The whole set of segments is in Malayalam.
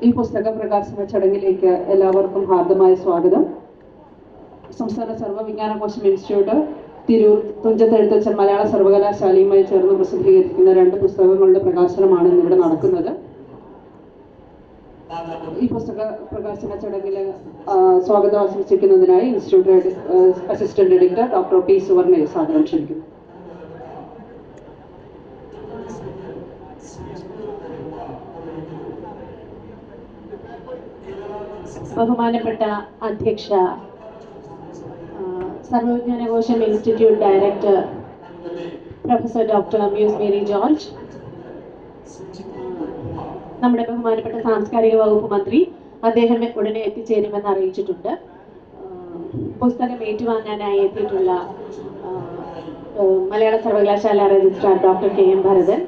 ഈ പുസ്തക പ്രകാശന ചടങ്ങിലേക്ക് എല്ലാവർക്കും ഹാർദമായ സ്വാഗതം. സംസ്ഥാന സർവ്വവിജ്ഞാനകോശം ഇൻസ്റ്റിറ്റ്യൂട്ട് തിരൂർ തുഞ്ചത്ത് എഴുത്തച്ഛൻ മലയാള സർവകലാശാലയുമായി ചേർന്ന് പ്രസിദ്ധീകരിക്കുന്ന 2 പുസ്തകങ്ങളുടെ പ്രകാശനമാണ് ഇന്നിവിടെ നടക്കുന്നത്. ഈ പുസ്തക പ്രകാശന ചടങ്ങിൽ സ്വാഗതം ആശംസിക്കുന്നതിനായി institute assistant editor doctor P സുവർണയെ സാദരം ക്ഷണിക്കുന്നു. ബഹുമാനപ്പെട്ട അധ്യക്ഷ, സർവ്വവിജ്ഞാനകോശം institute director professor doctor Muse Mary George, നമ്മുടെ ബഹുമാനപ്പെട്ട സാംസ്കാരിക വകുപ്പ് മന്ത്രി അദ്ദേഹം ഉടനെ എത്തിച്ചേരുമെന്ന് അറിയിച്ചിട്ടുണ്ട്. പുസ്തകം ഏറ്റുവാങ്ങാനായി എത്തിയിട്ടുള്ള മലയാള സർവകലാശാല registrar doctor K M Bharathan,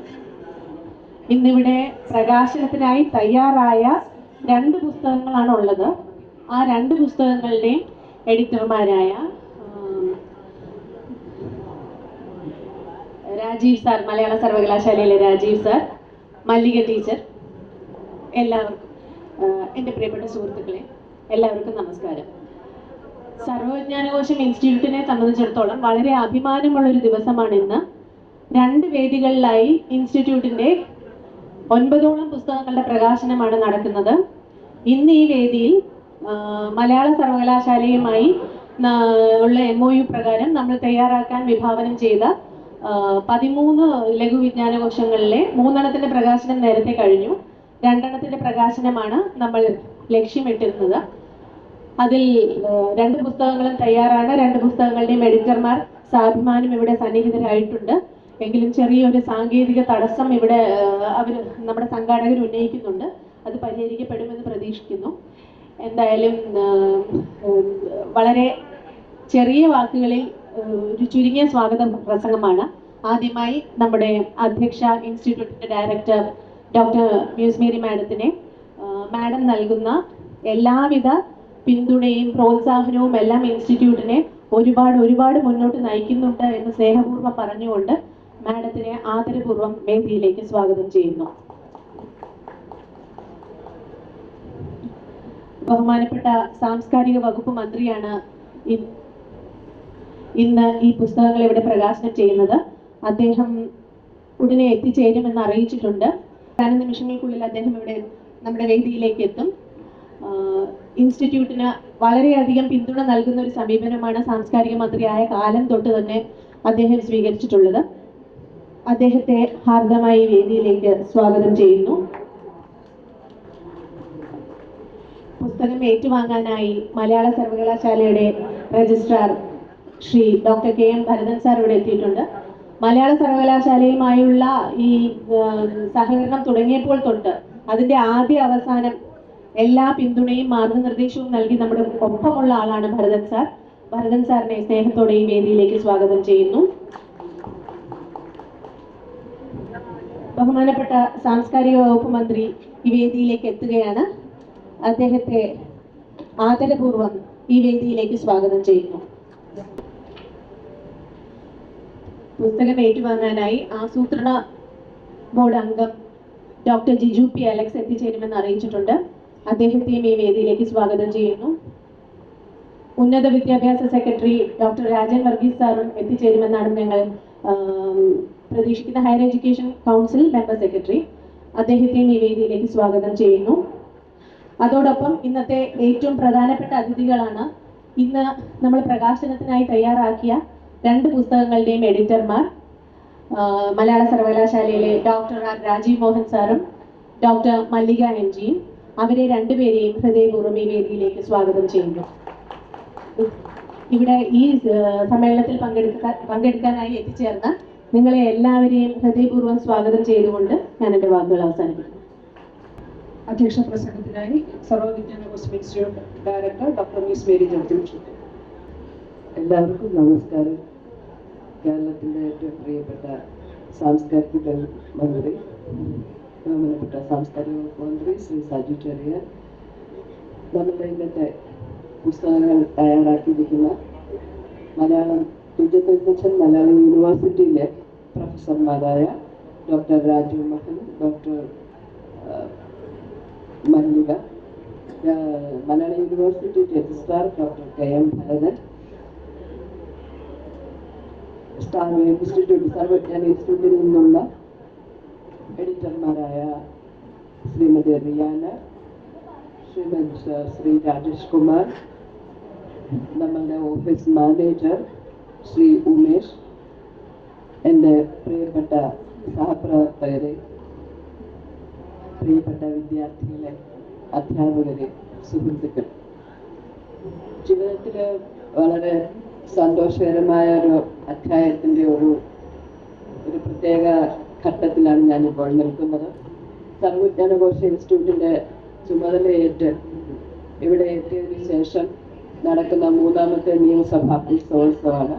ഇന്നിവിടെ പ്രകാശനത്തിനായി തയ്യാറായ 2 പുസ്തകങ്ങളാണ് ഉള്ളത്. ആ 2 പുസ്തകങ്ങളുടെയും എഡിറ്റർമാരായ രാജീവ് സാർ, മലയാള സർവകലാശാലയിലെ രാജീവ് സാർ, മല്ലിക ടീച്ചർ, എല്ലാവർക്കും, എൻ്റെ പ്രിയപ്പെട്ട സുഹൃത്തുക്കളെ എല്ലാവർക്കും നമസ്കാരം. സർവ്വവിജ്ഞാനകോശം ഇൻസ്റ്റിറ്റ്യൂട്ടിനെ സംബന്ധിച്ചിടത്തോളം വളരെ അഭിമാനമുള്ളൊരു ദിവസമാണ് ഇന്ന്. 2 വേദികളിലായി ഇൻസ്റ്റിറ്റ്യൂട്ടിൻ്റെ 9ഓളം പുസ്തകങ്ങളുടെ പ്രകാശനമാണ് നടക്കുന്നത്. ഇന്ന് ഈ വേദിയിൽ മലയാള സർവകലാശാലയുമായി ഉള്ള MOU പ്രകാരം നമ്മൾ തയ്യാറാക്കാൻ വിഭാവനം ചെയ്ത 13 ലഘുവിജ്ഞാനകോശങ്ങളിലെ 3 പ്രകാശനം നേരത്തെ കഴിഞ്ഞു. 2 പ്രകാശനമാണ് നമ്മൾ ലക്ഷ്യമിട്ടിരുന്നത്. അതിൽ 2 പുസ്തകങ്ങളും തയ്യാറാണ്. 2 പുസ്തകങ്ങളുടെയും എഡിറ്റർമാർ സാഭിമാനം ഇവിടെ സന്നിഹിതരായിട്ടുണ്ട്. എങ്കിലും ചെറിയൊരു സാങ്കേതിക തടസ്സം ഇവിടെ നമ്മുടെ സംഘാടകർ ഉന്നയിക്കുന്നുണ്ട്. അത് പരിഹരിക്കപ്പെടുമെന്ന് പ്രതീക്ഷിക്കുന്നു. എന്തായാലും വളരെ ചെറിയ വാക്കുകളിൽ ഒരു ചുരുങ്ങിയ സ്വാഗത പ്രസംഗമാണ്. ആദ്യമായി നമ്മുടെ അധ്യക്ഷ, ഇൻസ്റ്റിറ്റ്യൂട്ടിൻ്റെ director doctor Muse Mary madam നൽകുന്ന എല്ലാവിധ പിന്തുണയും പ്രോത്സാഹനവും എല്ലാം ഇൻസ്റ്റിറ്റ്യൂട്ടിനെ ഒരുപാട് മുന്നോട്ട് നയിക്കുന്നുണ്ട് എന്ന് സ്നേഹപൂർവ്വം പറഞ്ഞുകൊണ്ട് മാഡത്തിനെ ആദരപൂർവ്വം വേദിയിലേക്ക് സ്വാഗതം ചെയ്യുന്നു. ബഹുമാനപ്പെട്ട സാംസ്കാരിക വകുപ്പ് മന്ത്രിയാണ് ഇന്ന് ഈ പുസ്തകങ്ങൾ ഇവിടെ പ്രകാശനം ചെയ്യുന്നത്. അദ്ദേഹം ഉടനെ എത്തിച്ചേരുമെന്ന് അറിയിച്ചിട്ടുണ്ട്. 15 നിമിഷങ്ങൾക്കുള്ളിൽ അദ്ദേഹം ഇവിടെ നമ്മുടെ വേദിയിലേക്ക് എത്തും. ഇൻസ്റ്റിറ്റ്യൂട്ടിന് വളരെയധികം പിന്തുണ നൽകുന്ന ഒരു സമീപനമാണ് സാംസ്കാരിക മന്ത്രിയായ കാലം തൊട്ട് തന്നെ അദ്ദേഹം സ്വീകരിച്ചിട്ടുള്ളത്. അദ്ദേഹത്തെ ഹാർദമായി വേദിയിലേക്ക് സ്വാഗതം ചെയ്യുന്നു. പുസ്തകം ഏറ്റുവാങ്ങാനായി മലയാള സർവകലാശാലയുടെ registrar Shri doctor K M Bharathan sir ഇവിടെ എത്തിയിട്ടുണ്ട്. മലയാള സർവകലാശാലയുമായുള്ള ഈ സഹകരണം തുടങ്ങിയപ്പോൾ തൊട്ട് അതിൻ്റെ ആദ്യ അവസാനം എല്ലാ പിന്തുണയും മാർഗനിർദ്ദേശവും നൽകി നമ്മുടെ ഒപ്പമുള്ള ആളാണ് ഭരതൻ സാർ. ഭരതൻ സാറിനെ സ്നേഹത്തോടെ ഈ വേദിയിലേക്ക് സ്വാഗതം ചെയ്യുന്നു. ബഹുമാനപ്പെട്ട സാംസ്കാരിക വകുപ്പ് മന്ത്രി ഈ വേദിയിലേക്ക് എത്തുകയാണ്. അദ്ദേഹത്തെ ആദരപൂർവ്വം ഈ വേദിയിലേക്ക് സ്വാഗതം ചെയ്യുന്നു. പുസ്തകം ഏറ്റുവാങ്ങാനായി ആസൂത്രണ ബോർഡ് അംഗം ഡോക്ടർ ജിജു പി അലക്സ് എത്തിച്ചേരുമെന്ന് അറിയിച്ചിട്ടുണ്ട്. അദ്ദേഹത്തെയും ഈ വേദിയിലേക്ക് സ്വാഗതം ചെയ്യുന്നു. ഉന്നത വിദ്യാഭ്യാസ സെക്രട്ടറി ഡോക്ടർ രാജൻ വർഗീസ് സാറും എത്തിച്ചേരുമെന്നാണ് ഞങ്ങൾ പ്രതീക്ഷിക്കുന്ന. Higher education council member secretary, അദ്ദേഹത്തെയും ഈ വേദിയിലേക്ക് സ്വാഗതം ചെയ്യുന്നു. അതോടൊപ്പം ഇന്നത്തെ ഏറ്റവും പ്രധാനപ്പെട്ട അതിഥികളാണ് ഇന്ന് നമ്മൾ പ്രകാശനത്തിനായി തയ്യാറാക്കിയ 2 പുസ്തകങ്ങളുടെയും എഡിറ്റർമാർ, മലയാള സർവകലാശാലയിലെ ഡോക്ടർ രാജീവ് മോഹൻ സാറും ഡോക്ടർ മല്ലിക എം ജിയും. അവരെ 2 പേരെയും ഹൃദയപൂർവ്വം ഈ വേദിയിലേക്ക് സ്വാഗതം ചെയ്യുന്നു. ഇവിടെ ഈ സമ്മേളനത്തിൽ പങ്കെടുക്കാനായി എത്തിച്ചേർന്ന നിങ്ങളെ എല്ലാവരെയും ഹൃദയപൂർവ്വം സ്വാഗതം ചെയ്തുകൊണ്ട് ഞാൻ എൻ്റെ വാക്കുകൾ അവസാനിപ്പിക്കുന്നു. അധ്യക്ഷ പ്രസംഗത്തിനായി സർവ്വവിജ്ഞാനകോശം institute director doctor Muse Mary George. എല്ലാവർക്കും നമസ്കാരം. കേരളത്തിൻ്റെ ഏറ്റവും പ്രിയപ്പെട്ട സാംസ്കാരിക മന്ത്രി, ബഹുമാനപ്പെട്ട സാംസ്കാരിക വകുപ്പ് മന്ത്രി ശ്രീ സാജു ചെറിയാൻ, നമ്മളുടെ ഇന്നത്തെ പുസ്തകങ്ങൾ തയ്യാറാക്കിയിരിക്കുന്ന മലയാളം തുഞ്ചത്ത് എഴുത്തച്ഛൻ മലയാളം യൂണിവേഴ്സിറ്റിയിലെ പ്രൊഫസർമാരായ doctor Rajeev Mohan, doctor Mallika, Malayala university registrar doctor K M. Bharathan, star institute സർവജ്ഞാന ഇൻസ്റ്റിറ്റ്യൂട്ടിൽ നിന്നുള്ള എഡിറ്റർമാരായ ശ്രീമതി റിയാന, ശ്രീ രാജേഷ് കുമാർ, നമ്മളുടെ ഓഫീസ് മാനേജർ ശ്രീ ഉമേഷ്, എൻ്റെ പ്രിയപ്പെട്ട സഹപ്രവർത്തകരെ, പ്രിയപ്പെട്ട വിദ്യാർത്ഥികളെ, അധ്യാപകരെ, സുഹൃത്തുക്കൾ, ജീവിതത്തിൽ വളരെ സന്തോഷകരമായ ഒരു അധ്യായത്തിൻ്റെ ഒരു പ്രത്യേക ഘട്ടത്തിലാണ് ഞാനിപ്പോൾ നിൽക്കുന്നത്. സർവജ്ഞാനഘോഷ ഇൻസ്റ്റിറ്റ്യൂട്ടിൻ്റെ ചുമതലയേറ്റ് ഇവിടെ എത്തിയതിനു ശേഷം നടക്കുന്ന മൂന്നാമത്തെ നിയമസഭാ പുസ്തകോത്സവമാണ്.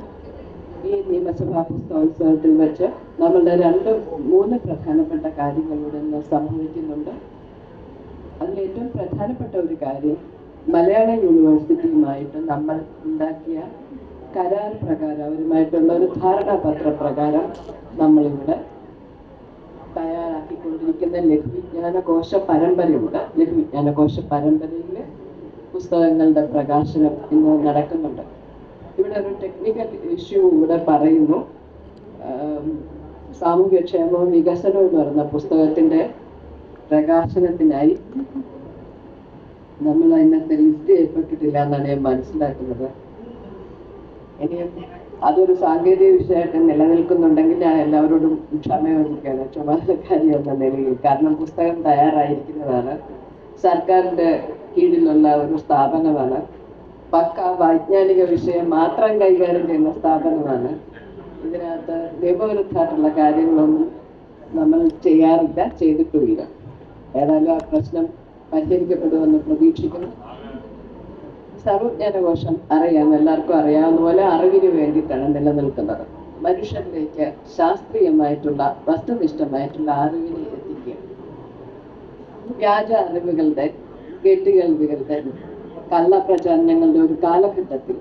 ഈ നിയമസഭാ പുസ്തകോത്സവത്തിൽ വെച്ച് നമ്മളുടെ 2-3 പ്രധാനപ്പെട്ട കാര്യങ്ങൾ ഇവിടെ നിന്ന് സംഭവിക്കുന്നുണ്ട്. അതിലേറ്റവും പ്രധാനപ്പെട്ട ഒരു കാര്യം, മലയാള യൂണിവേഴ്സിറ്റിയുമായിട്ട് നമ്മൾ ഉണ്ടാക്കിയ കരാർ പ്രകാരം, അവരുമായിട്ടുള്ള ഒരു ധാരണാപത്ര പ്രകാരം നമ്മളിവിടെ തയ്യാറാക്കിക്കൊണ്ടിരിക്കുന്ന ലഘുവിജ്ഞാനകോശ പരമ്പരയുണ്ട്. ലഘുവിജ്ഞാനകോശ പരമ്പരയിലെ പുസ്തകങ്ങളുടെ പ്രകാശനം ഇന്ന് നടക്കുന്നുണ്ട്. ഇവിടെ ഒരു ടെക്നിക്കൽ ഇഷ്യൂ ഇവിടെ പറയുന്നു. സാമൂഹ്യക്ഷേമവും വികസനവും എന്ന് പറയുന്ന പുസ്തകത്തിന്റെ പ്രകാശനത്തിനായി നമ്മൾ അതിനകത്ത് ലിസ്റ്റ് ഏർപ്പെട്ടിട്ടില്ല എന്നാണ് ഞാൻ മനസ്സിലാക്കുന്നത്. ഇനിയും അതൊരു സാങ്കേതിക വിഷയമായിട്ട് നിലനിൽക്കുന്നുണ്ടെങ്കിൽ ഞാൻ എല്ലാവരോടും ക്ഷമയോടിക്കുകയാണ്, ചുമതലക്കാരി എന്ന നിലയിൽ. കാരണം പുസ്തകം തയ്യാറായിരിക്കുന്നതാണ്, സർക്കാരിന്റെ കീഴിലുള്ള ഒരു സ്ഥാപനമാണ്, പക്ക വൈജ്ഞാനിക വിഷയം മാത്രം കൈകാര്യം ചെയ്യുന്ന സ്ഥാപനമാണ്. ഇതിനകത്ത് നിയമവിരുദ്ധമായിട്ടുള്ള കാര്യങ്ങളൊന്നും നമ്മൾ ചെയ്യാറില്ല, ചെയ്തിട്ടുമില്ല. ഏതായാലും ആ പ്രശ്നം പരിഹരിക്കപ്പെടുമെന്ന് പ്രതീക്ഷിക്കുന്നു. സർവജ്ഞാനകോശം എല്ലാവർക്കും അറിയാവുന്ന പോലെ അറിവിന് വേണ്ടിയിട്ടാണ് നിലനിൽക്കുന്നത്. മനുഷ്യരിലേക്ക് ശാസ്ത്രീയമായിട്ടുള്ള വസ്തുനിഷ്ഠമായിട്ടുള്ള അറിവിനെ എത്തിക്കുക. വ്യാജ അറിവുകളുടെ, കെട്ടുകേൾവികളുടെ, കള്ളപ്രചാരണങ്ങളുടെ ഒരു കാലഘട്ടത്തിൽ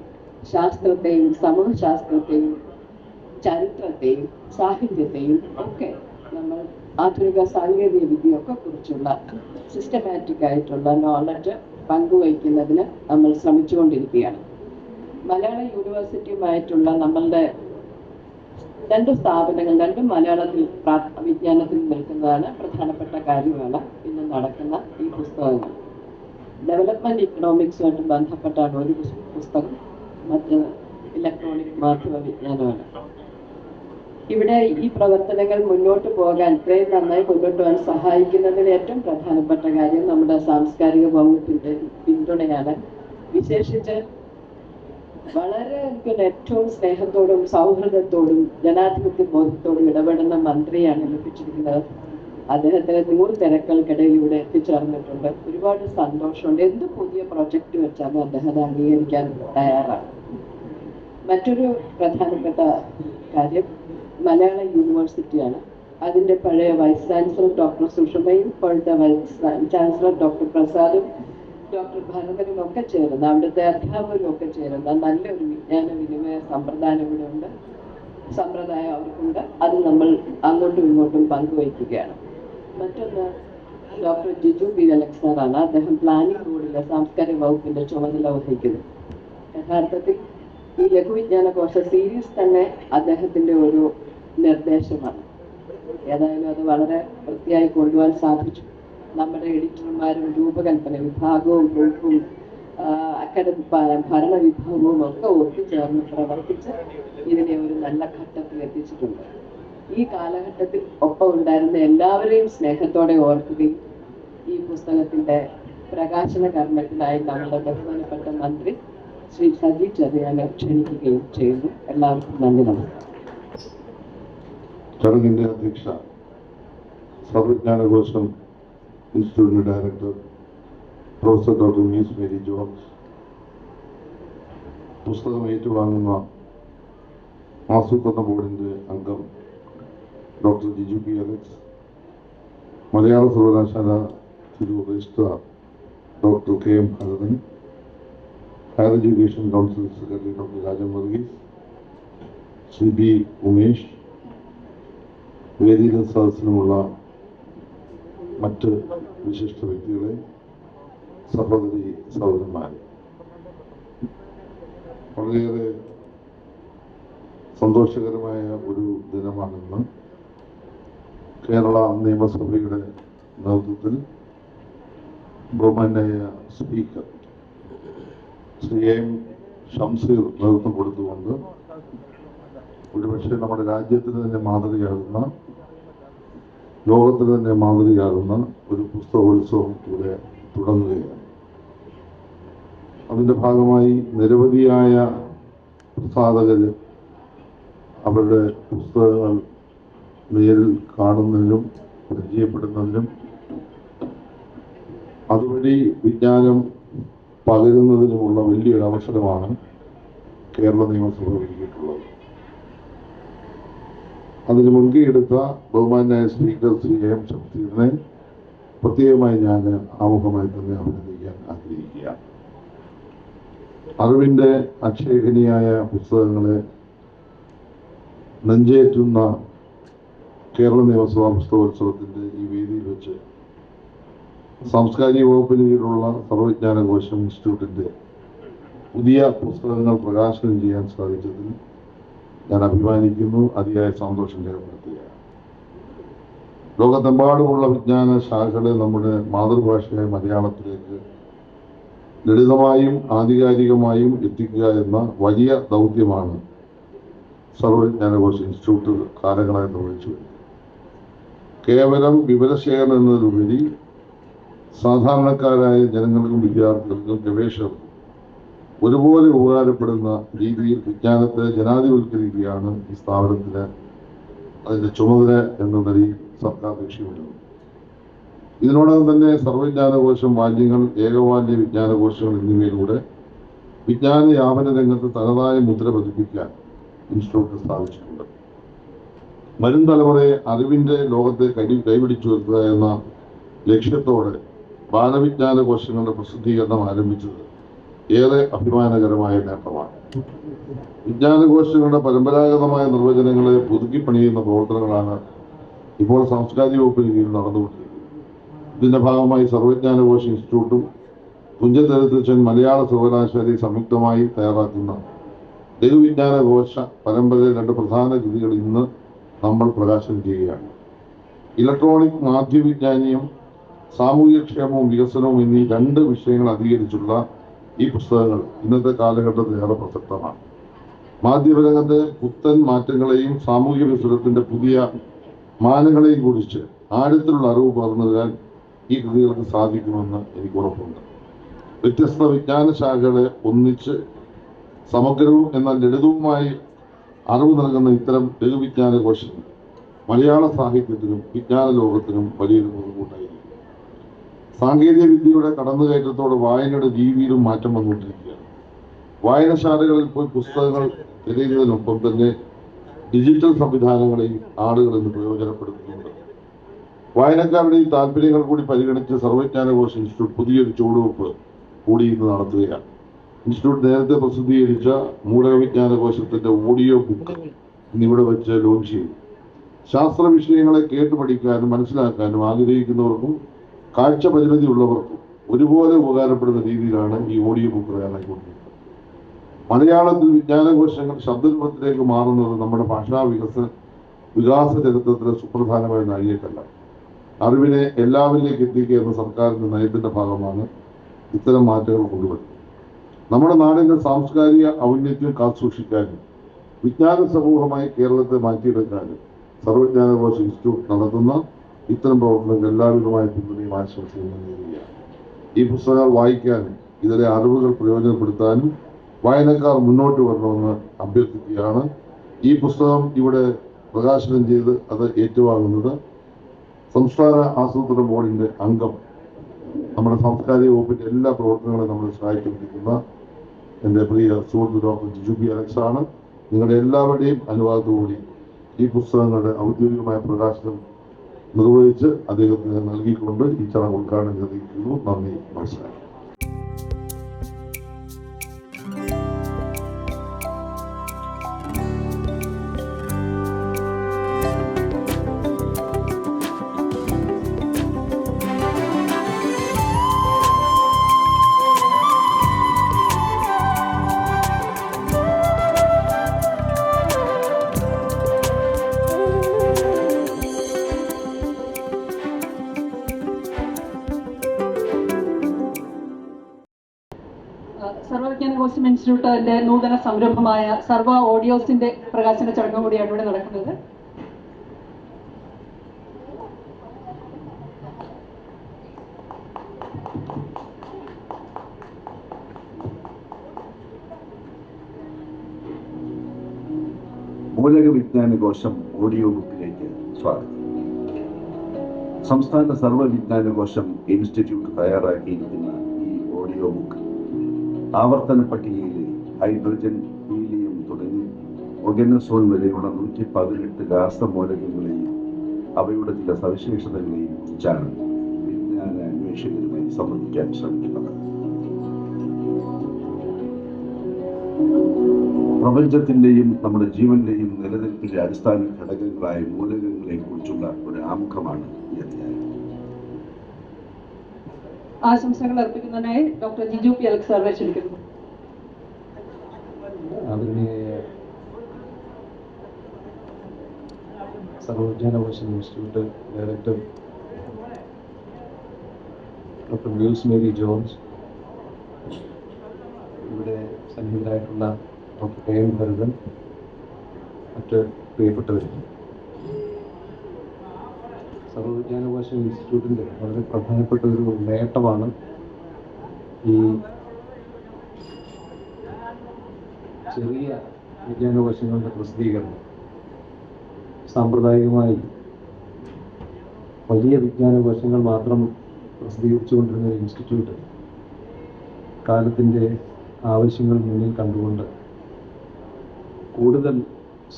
ശാസ്ത്രത്തെയും സമൂഹശാസ്ത്രത്തെയും ചരിത്രത്തെയും സാഹിത്യത്തെയും ഒക്കെ നമ്മൾ ആധുനിക സാങ്കേതിക വിദ്യയൊക്കെ കുറിച്ചുള്ള സിസ്റ്റമാറ്റിക് ആയിട്ടുള്ള നോളജ് പങ്കുവയ്ക്കുന്നതിന് നമ്മൾ ശ്രമിച്ചുകൊണ്ടിരിക്കുകയാണ്. മലയാള യൂണിവേഴ്സിറ്റിയുമായിട്ടുള്ള നമ്മളുടെ 2 സ്ഥാപനങ്ങൾ, 2 മലയാളത്തിൽ വിജ്ഞാനത്തിൽ നിൽക്കുന്നതാണ് പ്രധാനപ്പെട്ട കാര്യമാണ് ഇന്ന് നടക്കുന്ന ഈ പുസ്തകങ്ങൾ. ഡെവലപ്മെന്റ് ഇക്കണോമിക്സുമായിട്ട് ബന്ധപ്പെട്ടാണ് ഒരു പുസ്തകം, മറ്റ് ഇലക്ട്രോണിക് മാധ്യമ വിജ്ഞാനമാണ്. ഇവിടെ ഈ പ്രവർത്തനങ്ങൾ മുന്നോട്ട് പോകാൻ, ഇത്രയും നന്നായി മുന്നോട്ട് പോകാൻ സഹായിക്കുന്നതിന് ഏറ്റവും പ്രധാനപ്പെട്ട കാര്യം നമ്മുടെ സാംസ്കാരിക വകുപ്പിന്റെ പിന്തുണയാണ്. വിശേഷിച്ച് വളരെ ഏറ്റവും സ്നേഹത്തോടും സൗഹൃദത്തോടും ജനാധിപത്യ ബോധത്തോടും ഇടപെടുന്ന മന്ത്രിയാണ് ലഭിച്ചിരിക്കുന്നത്. അദ്ദേഹത്തിന് 100 തിരക്കുകൾക്കിടയിൽ ഇവിടെ എത്തിച്ചേർന്നിട്ടുണ്ട്. ഒരുപാട് സന്തോഷമുണ്ട്. എന്ത് പുതിയ പ്രൊജക്റ്റ് വെച്ചാലും അദ്ദേഹം അംഗീകരിക്കാൻ തയ്യാറാണ്. മറ്റൊരു പ്രധാനപ്പെട്ട കാര്യം മലയാള യൂണിവേഴ്സിറ്റിയാണ്. അതിൻ്റെ പഴയ വൈസ് ചാൻസലർ ഡോക്ടർ സുഷമയും ഇപ്പോഴത്തെ വൈസ് ചാൻസലർ ഡോക്ടർ പ്രസാദും ഡോക്ടർ ഭരതനും ഒക്കെ ചേരുന്ന, അവിടുത്തെ അധ്യാപകരും ഒക്കെ ചേരുന്ന നല്ലൊരു വിജ്ഞാന വിനിമയ സമ്പ്രദായം അവർക്കുണ്ട്. അത് നമ്മൾ അങ്ങോട്ടും ഇങ്ങോട്ടും പങ്കുവയ്ക്കുകയാണ്. മറ്റൊന്ന് ഡോക്ടർ ജിജു പി അലക്സ് സാറാണ്. അദ്ദേഹം പ്ലാനിംഗ് ബോർഡിലെ സാംസ്കാരിക വകുപ്പിന്റെ ചുമതല വഹിക്കുന്നു. യഥാർത്ഥത്തിൽ ഈ ലഘുവിജ്ഞാനകോശ സീരീസ് തന്നെ അദ്ദേഹത്തിന്റെ ഒരു നിർദ്ദേശമാണ്. ഏതായാലും അത് വളരെ വൃത്തിയായി കൊണ്ടുപോകാൻ സാധിച്ചു. നമ്മുടെ എഡിറ്റർമാരും രൂപകൽപ്പന വിഭാഗവും ഗ്രൂപ്പും അക്കാദമിക് ഭരണ വിഭാഗവും ഒക്കെ ഒത്തുചേർന്ന് പ്രവർത്തിച്ച് ഇതിനെ ഒരു നല്ല ഘട്ടത്തിൽ എത്തിച്ചിട്ടുണ്ട്. ഈ കാലഘട്ടത്തിൽ ഒപ്പം ഉണ്ടായിരുന്ന എല്ലാവരെയും സ്നേഹത്തോടെ ഓർക്കുകയും ഈ പുസ്തകത്തിന്റെ പ്രകാശന കർമ്മത്തിനായി നമ്മുടെ ബഹുമാനപ്പെട്ട മന്ത്രി ശ്രീ സജി ചെറിയാനെ ക്ഷണിക്കുകയും ചെയ്യുന്നു. എല്ലാവർക്കും നന്ദി. നമസ്കാരം. ചടങ്ങിന്റെ അധ്യക്ഷ സർവജ്ഞാനകോശം ഇൻസ്റ്റിറ്റ്യൂട്ടിന്റെ director professor doctor Muse Mary George, പുസ്തകം ഏറ്റുവാങ്ങുന്ന ആസൂത്രണ ബോർഡിന്റെ അംഗം ഡോക്ടർ ജിജു പി അലക്സ്, മലയാള സർവകലാശാല Tirur registrar doctor K M. Bharathan, higher education council secretary doctor Rajan Varghese, Shri B Umesh, വേദിയിലും സദസ്സിലുമുള്ള മറ്റ് വിശിഷ്ട വ്യക്തികളെ, സഹോദരി സഹോദരന്മാരെ, വളരെയേറെ സന്തോഷകരമായ ഒരു ദിനമാണെന്ന് കേരള നിയമസഭയുടെ നേതൃത്വത്തിൽ ബഹുമാന്യായ സ്പീക്കർ ശ്രീ എം ഷംസീർ നേതൃത്വം കൊടുത്തുകൊണ്ട് ഒരുപക്ഷെ നമ്മുടെ രാജ്യത്തിന് തന്നെ മാതൃകയാകുന്ന, ലോകത്തിന് തന്നെ മാതൃകയാകുന്ന ഒരു പുസ്തകോത്സവം ഇവിടെ തുടങ്ങുകയാണ്. അതിൻ്റെ ഭാഗമായി നിരവധിയായ പ്രസാധകർ അവരുടെ പുസ്തകങ്ങൾ നേരിൽ കാണുന്നതിനും പരിചയപ്പെടുന്നതിനും അതുവഴി വിജ്ഞാനം പകരുന്നതിനുമുള്ള വലിയൊരു അവസരമാണ് കേരള നിയമസഭ ഒരുക്കിയിട്ടുള്ളത്. അതിന് മുൻകൈയെടുത്ത ബഹുമാന്യായ സ്പീക്കർ ശ്രീ എം ഷംസീറിനെ പ്രത്യേകമായി ഞാൻ ആമുഖമായി തന്നെ അഭിനന്ദിക്കാൻ ആഗ്രഹിക്കുകയാണ്. അറിവിൻ്റെ അക്ഷയഖനിയായ പുസ്തകങ്ങളെ നെഞ്ചേറ്റുന്ന കേരള നിയമസഭാ പുസ്തകോത്സവത്തിൻ്റെ ഈ വേദിയിൽ വെച്ച് സാംസ്കാരിക വകുപ്പിന് കീഴിലുള്ള സർവ്വജ്ഞാനകോശം ഇൻസ്റ്റിറ്റ്യൂട്ടിൻ്റെ പുതിയ പുസ്തകങ്ങൾ പ്രകാശനം ചെയ്യാൻ സാധിച്ചതിൽ ഞാൻ അഭിമാനിക്കുന്നു, അതിയായ സന്തോഷം രേഖപ്പെടുത്തുകയാണ്. ലോകത്തെമ്പാടുമുള്ള വിജ്ഞാന ശാഖകളെ നമ്മുടെ മാതൃഭാഷയായ മലയാളത്തിലേക്ക് ലളിതമായും ആധികാരികമായും എത്തിക്കുക എന്ന വലിയ ദൗത്യമാണ് സർവ്വജ്ഞാനകോശ ഇൻസ്റ്റിറ്റ്യൂട്ട് കാലങ്ങളായി നിർവഹിച്ചു വരുന്നത്. കേവലം വിവരശേഖരണം എന്നതിലുപരി സാധാരണക്കാരായ ജനങ്ങൾക്കും വിദ്യാർത്ഥികൾക്കും ഗവേഷകർക്കും ഒരുപോലെ ഉപകാരപ്പെടുന്ന രീതിയിൽ വിജ്ഞാനത്തെ ജനാധിപത്യവൽക്കരിക്കുകയാണ് ഈ സ്ഥാപനത്തിന് അതിൻ്റെ ചുമതല എന്ന നിലയിൽ സർക്കാർ ലക്ഷ്യമിടുന്നത്. ഇതിനോടകം തന്നെ സർവ്വജ്ഞാനകോശം വാല്യങ്ങൾ, ഏകവാല്യ വിജ്ഞാനകോശങ്ങൾ എന്നിവയിലൂടെ വിജ്ഞാന വ്യാപന രംഗത്ത് തനതായ മുദ്ര പതിപ്പിക്കാൻ ഇൻസ്റ്റിറ്റ്യൂട്ട് സ്ഥാപിച്ചിട്ടുണ്ട്. വരും തലമുറയെ അറിവിൻ്റെ ലോകത്തെ കൈപിടിച്ചുയർത്തുക എന്ന ലക്ഷ്യത്തോടെ ബാലവിജ്ഞാന കോശങ്ങളുടെ പ്രസിദ്ധീകരണം ആരംഭിച്ചത് ഏറെ അഭിമാനകരമായ നേട്ടമാണ്. വിജ്ഞാനകോശങ്ങളുടെ പരമ്പരാഗതമായ നിർവചനങ്ങളെ പുതുക്കി പണിയുന്ന പ്രവർത്തനങ്ങളാണ് ഇപ്പോൾ സാംസ്കാരിക വകുപ്പിന് കീഴിൽ നടന്നുകൊണ്ടിരിക്കുന്നത്. ഇതിൻ്റെ ഭാഗമായി സർവ്വജ്ഞാനകോശ ഇൻസ്റ്റിറ്റ്യൂട്ടും തുഞ്ചത്തെഴുത്തച്ഛൻ മലയാള സർവകലാശാലയും സംയുക്തമായി തയ്യാറാക്കുന്ന ലഘുവിജ്ഞാനകോശ പരമ്പരയിലെ 2 പ്രധാന കൃതികൾ ഇന്ന് നമ്മൾ പ്രകാശനം ചെയ്യുകയാണ്. ഇലക്ട്രോണിക് മാധ്യമവിജ്ഞാനീയം, സാമൂഹ്യക്ഷേമവും വികസനവും എന്നീ 2 വിഷയങ്ങൾ അധികരിച്ചുള്ള ഈ പുസ്തകങ്ങൾ ഇന്നത്തെ കാലഘട്ടത്തിൽ ഏറെ പ്രസക്തമാണ്. മാധ്യമരംഗത്തെ പുത്തൻ മാറ്റങ്ങളെയും സാമൂഹ്യ വികസനത്തിൻ്റെ പുതിയ മാനങ്ങളെയും കുറിച്ച് ആഴത്തിലുള്ള അറിവ് പകർന്നു തരാൻ ഈ കൃതികൾക്ക് സാധിക്കുമെന്ന് എനിക്ക് ഉറപ്പുണ്ട്. വ്യത്യസ്ത വിജ്ഞാന ശാഖകളെ ഒന്നിച്ച് സമഗ്രവും എന്നാൽ ലളിതവുമായി അറിവ് നൽകുന്ന ഇത്തരം ലഘുവിജ്ഞാന കോശങ്ങൾ മലയാള സാഹിത്യത്തിനും വിജ്ഞാന ലോകത്തിനും വലിയൊരു മുതൽക്കൂട്ടായിരിക്കും. സാങ്കേതിക വിദ്യയുടെ കടന്നുകയറ്റത്തോടെ വായനയുടെ രീതിയിലും മാറ്റം വന്നുകൊണ്ടിരിക്കുകയാണ്. വായനശാലകളിൽ പോയി പുസ്തകങ്ങൾ തിരയുന്നതിനൊപ്പം തന്നെ ഡിജിറ്റൽ സംവിധാനങ്ങളെയും ആളുകൾ ഇന്ന് പ്രയോജനപ്പെടുത്തുന്നുണ്ട്. വായനക്കാരുടെ ഈ താല്പര്യങ്ങൾ കൂടി പരിഗണിച്ച് സർവ്വജ്ഞാനകോശ ഇൻസ്റ്റിറ്റ്യൂട്ട് പുതിയൊരു ചുവടുവെപ്പ് കൂടി ഇന്ന് നടത്തുകയാണ്. ഇൻസ്റ്റിറ്റ്യൂട്ട് നേരത്തെ പ്രസിദ്ധീകരിച്ച മൂലകവിജ്ഞാനകോശത്തിന്റെ ഓഡിയോ ബുക്ക് ഇന്നിവിടെ വെച്ച് ലോഞ്ച് ചെയ്തു. ശാസ്ത്ര വിഷയങ്ങളെ കേട്ടു പഠിക്കാനും മനസ്സിലാക്കാനും ആഗ്രഹിക്കുന്നവർക്കും കാഴ്ച പരിമിതിയുള്ളവർക്കും ഒരുപോലെ ഉപകാരപ്പെടുന്ന രീതിയിലാണ് ഈ ഓഡിയോ ബുക്ക് തയ്യാറാക്കിക്കൊണ്ടിരിക്കുന്നത്. മലയാളത്തിൽ വിജ്ഞാനകോശങ്ങൾ ശബ്ദരൂപത്തിലേക്ക് മാറുന്നത് നമ്മുടെ ഭാഷാ വികാസ ചരിത്രത്തിലെ സുപ്രധാനമായ നാഴികക്കല്ല. അറിവിനെ എല്ലാവരിലേക്ക് എത്തിക്കുക എന്ന സർക്കാരിന്റെ നയത്തിന്റെ ഭാഗമാണ് ഇത്തരം മാറ്റങ്ങൾ കൊണ്ടുവരുന്നത്. നമ്മുടെ നാടിന്റെ സാംസ്കാരിക ഔന്നത്യം കാത്തുസൂക്ഷിക്കാനും വിജ്ഞാന സമൂഹമായി കേരളത്തെ മാറ്റിയെടുക്കാനും സർവ്വജ്ഞാനകോശ ഇൻസ്റ്റിറ്റ്യൂട്ട് നടത്തുന്ന ഇത്തരം പ്രവർത്തനങ്ങൾ എല്ലാവിധമായ പിന്തുണയും ആശംസയും നേരുകയാണ്. ഈ പുസ്തകങ്ങൾ വായിക്കാനും ഇതിലെ അറിവുകൾ പ്രയോജനപ്പെടുത്താനും വായനക്കാർ മുന്നോട്ട് വരണമെന്ന് അഭ്യർത്ഥിക്കുകയാണ്. ഈ പുസ്തകം ഇവിടെ പ്രകാശനം ചെയ്ത് അത് ഏറ്റുവാങ്ങുന്നത് സംസ്ഥാന ആസൂത്രണ ബോർഡിന്റെ അംഗം, നമ്മുടെ സാംസ്കാരിക വകുപ്പിന്റെ എല്ലാ പ്രവർത്തനങ്ങളും നമ്മളെ സഹായിച്ചുകൊണ്ടിരിക്കുന്ന എൻ്റെ പ്രിയ സുഹൃത്ത് ഡോക്ടർ ജിജു പി അലക്സ് ആണ്. നിങ്ങളുടെ എല്ലാവരുടെയും അനുവാദത്തോടുകൂടി ഈ പുസ്തകങ്ങളുടെ ഔദ്യോഗികമായ പ്രകാശനം നിർവഹിച്ച് അദ്ദേഹത്തിന് നൽകിക്കൊണ്ട് ഈ ചടങ്ങ് ഉദ്ഘാടനം ചെയ്തിരിക്കുന്നു. നന്ദി, നമസ്കാരം. സർവ്വവിജ്ഞാന കോസ്റ്റ്യൂം ഇൻസ്റ്റിറ്റ്യൂട്ടിന്റെ നൂതന സംരംഭമായ സർവ ഓഡിയോസിന്റെ പ്രകാശന ചടങ്ങ് കൂടിയാണ് ഇവിടെ നടക്കുന്നത്. മൂലക വിജ്ഞാന കോശം ഓഡിയോ ബുക്കിലേക്ക് സ്വാഗതം. സംസ്ഥാന സർവ്വവിജ്ഞാന കോശം ഇൻസ്റ്റിറ്റ്യൂട്ട് തയ്യാറാക്കിയിരിക്കുന്ന ഈ ഓഡിയോ ബുക്ക് ആവർത്തന പട്ടികയിലെ ഹൈഡ്രജൻ, ഹീലിയം തുടങ്ങി ഒഗനസോൺ വരെയുള്ള 118 രാസമൂലകങ്ങളെയും അവയുടെ ചില സവിശേഷതകളെയും കുറിച്ചാണ് വിജ്ഞാന അന്വേഷകരുമായി സംവദിക്കാൻ ശ്രമിക്കുന്നത്. പ്രപഞ്ചത്തിന്റെയും നമ്മുടെ ജീവന്റെയും നിലനിൽപ്പിന്റെ അടിസ്ഥാന ഘടകങ്ങളായ മൂലകങ്ങളെ കുറിച്ചുള്ള ഒരു ആമുഖമാണ് ഈ അധ്യായം. ആശംസകൾ അർപ്പിക്കുന്നതിനായി ഡോക്ടർ ജിജു പി അലക്സ് സാറിനെ ക്ഷണിക്കുന്നു. Sarvavijnana Kosam institute director doctor Wills Mary Johns, ഇവിടെ സന്നിഹിതരായിട്ടുള്ള ഡോക്ടർ കെ എം ഭരതൻ, മറ്റ് പ്രിയപ്പെട്ടവരും, സർവ്വവിജ്ഞാന കോശം ഇൻസ്റ്റിറ്റ്യൂട്ടിൻ്റെ വളരെ പ്രധാനപ്പെട്ട ഒരു നേട്ടമാണ് ഈ ചെറിയ വിജ്ഞാനകോശങ്ങളുടെ പ്രസിദ്ധീകരണം. സാമ്പ്രദായികമായി വലിയ വിജ്ഞാനകോശങ്ങൾ മാത്രം പ്രസിദ്ധീകരിച്ചുകൊണ്ടിരുന്ന ഒരു ഇൻസ്റ്റിറ്റ്യൂട്ട് കാലത്തിൻ്റെ ആവശ്യങ്ങൾ മുന്നിൽ കണ്ടുകൊണ്ട് കൂടുതൽ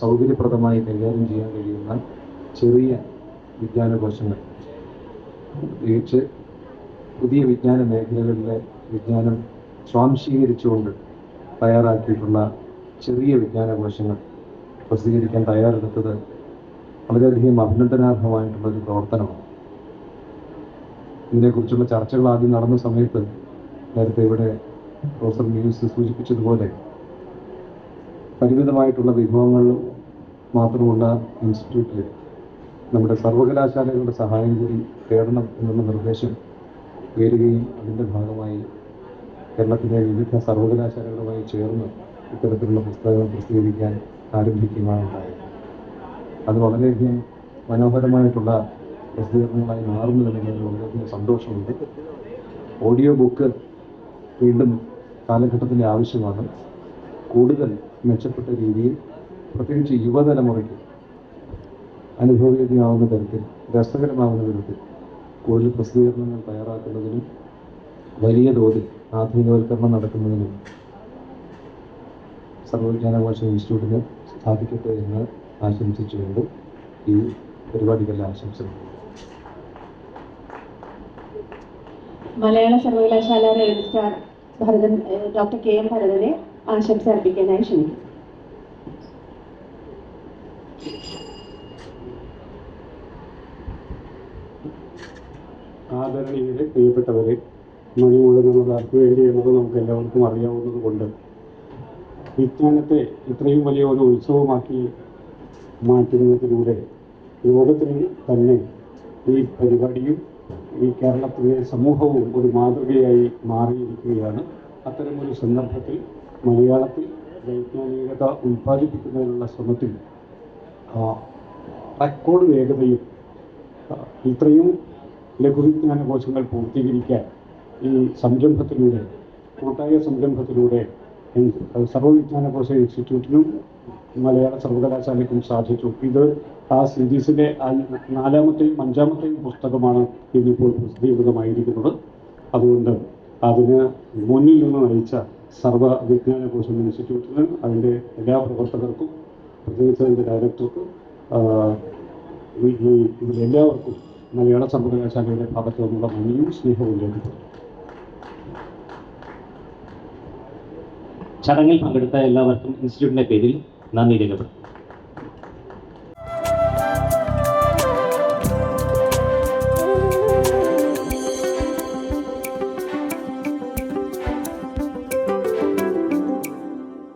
സൗകര്യപ്രദമായി കൈകാര്യം ചെയ്യാൻ കഴിയുന്ന ചെറിയ വിജ്ഞാനകോശങ്ങൾ, പ്രത്യേകിച്ച് പുതിയ വിജ്ഞാന മേഖലകളിലെ വിജ്ഞാനം സ്വാംശീകരിച്ചുകൊണ്ട് തയ്യാറാക്കിയിട്ടുള്ള ചെറിയ വിജ്ഞാനകോശങ്ങൾ പ്രസിദ്ധീകരിക്കാൻ തയ്യാറെടുത്തത് വളരെയധികം അഭിനന്ദനാർഹമായിട്ടുള്ളൊരു പ്രവർത്തനമാണ്. ഇതിനെക്കുറിച്ചുള്ള ചർച്ചകൾ ആദ്യം നടന്ന സമയത്ത് നേരത്തെ ഇവിടെ പ്രൊഫസർ മ്യൂസ് സൂചിപ്പിച്ചതുപോലെ പരിമിതമായിട്ടുള്ള വിഭവങ്ങൾ മാത്രമുള്ള ഇൻസ്റ്റിറ്റ്യൂട്ടിൽ നമ്മുടെ സർവകലാശാലകളുടെ സഹായം കൂടി തേടണം എന്നുള്ള നിർദ്ദേശം ഉയരുകയും അതിൻ്റെ ഭാഗമായി കേരളത്തിലെ വിവിധ സർവകലാശാലകളുമായി ചേർന്ന് ഇത്തരത്തിലുള്ള പുസ്തകങ്ങൾ പ്രസിദ്ധീകരിക്കാൻ ആരംഭിക്കുകയാണ് ഉണ്ടായത്. അത് വളരെയധികം മനോഹരമായിട്ടുള്ള പ്രസിദ്ധീകരണങ്ങളായി മാറുന്നതിന് വളരെയധികം സന്തോഷമുണ്ട്. ഓഡിയോ ബുക്ക് വീണ്ടും കാലഘട്ടത്തിൻ്റെ ആവശ്യമാണ്. കൂടുതൽ മെച്ചപ്പെട്ട രീതിയിൽ പ്രത്യേകിച്ച് യുവതലമുറയ്ക്ക് അനുഭവവേദ്യമാവുന്ന തരത്തിൽ, രസകരമാവുന്ന തരത്തിൽ കൂടുതൽ പ്രസിദ്ധീകരണങ്ങൾ തയ്യാറാക്കുന്നതിനും വലിയ തോതിൽ ആധുനികവൽക്കരണം നടക്കുന്നതിനും സർവ്വവിജ്ഞാന ഇൻസ്റ്റിറ്റ്യൂട്ടിന് സാധിക്കട്ടെ എന്ന് ആശംസിച്ചുകൊണ്ട് ഈ പരിപാടികളുടെ ആശംസകൾ. മലയാള സർവകലാശാല registrar Bharathan, doctor K M ഭരതനെ ആശംസ അർപ്പിക്കാനായി ക്ഷണിക്കും. ആദരണീയരെ, പ്രിയപ്പെട്ടവരെ, മണി മുഴങ്ങുന്നത് ആർക്ക് വേണ്ടിയെന്നത് നമുക്ക് എല്ലാവർക്കും അറിയാവുന്നത് കൊണ്ട് വിജ്ഞാനത്തെ ഇത്രയും വലിയ ഒരു ഉത്സവമാക്കി മാറ്റുന്നതിലൂടെ ലോകത്തിന് തന്നെ ഈ പരിപാടിയും ഈ കേരളത്തിലെ സമൂഹവും ഒരു മാതൃകയായി മാറിയിരിക്കുകയാണ്. അത്തരമൊരു സന്ദർഭത്തിൽ മലയാളത്തിൽ വൈജ്ഞാനികത ഉൽപ്പാദിപ്പിക്കുന്നതിനുള്ള ശ്രമത്തിൽ റെക്കോർഡ് വേഗതയും ഇത്രയും ലഘുവിജ്ഞാന കോശങ്ങൾ പൂർത്തീകരിക്കാൻ ഈ സംരംഭത്തിലൂടെ, കൂട്ടായ സംരംഭത്തിലൂടെ സർവ്വവിജ്ഞാന കോശ ഇൻസ്റ്റിറ്റ്യൂട്ടിനും മലയാള സർവകലാശാലയ്ക്കും സാധിച്ചു. ഇത് ആ സീരീസിലെ 4ാമത്തെയും 5ാമത്തെയും പുസ്തകമാണ് ഇന്നിപ്പോൾ പ്രസിദ്ധീകൃതമായിരിക്കുന്നത്. അതുകൊണ്ട് അതിന് മുന്നിൽ നിന്ന് നയിച്ച സർവ്വവിജ്ഞാന കോശം ഇൻസ്റ്റിറ്റ്യൂട്ടിന്, അതിൻ്റെ എല്ലാ പ്രവർത്തകർക്കും, പ്രത്യേകിച്ച് അതിൻ്റെ ഡയറക്ടർക്കും, ഇതിലെല്ലാവർക്കും മലയാള സർവകലാശാലയുടെ ഭാഗത്തു നിന്നുള്ള നന്ദിയും സ്നേഹവും ലഭിക്കുന്നു. ചടങ്ങിൽ പങ്കെടുത്ത എല്ലാവർക്കും ഇൻസ്റ്റിറ്റ്യൂട്ടിന്റെ പേരിൽ നന്ദി രേഖപ്പെടുത്തും.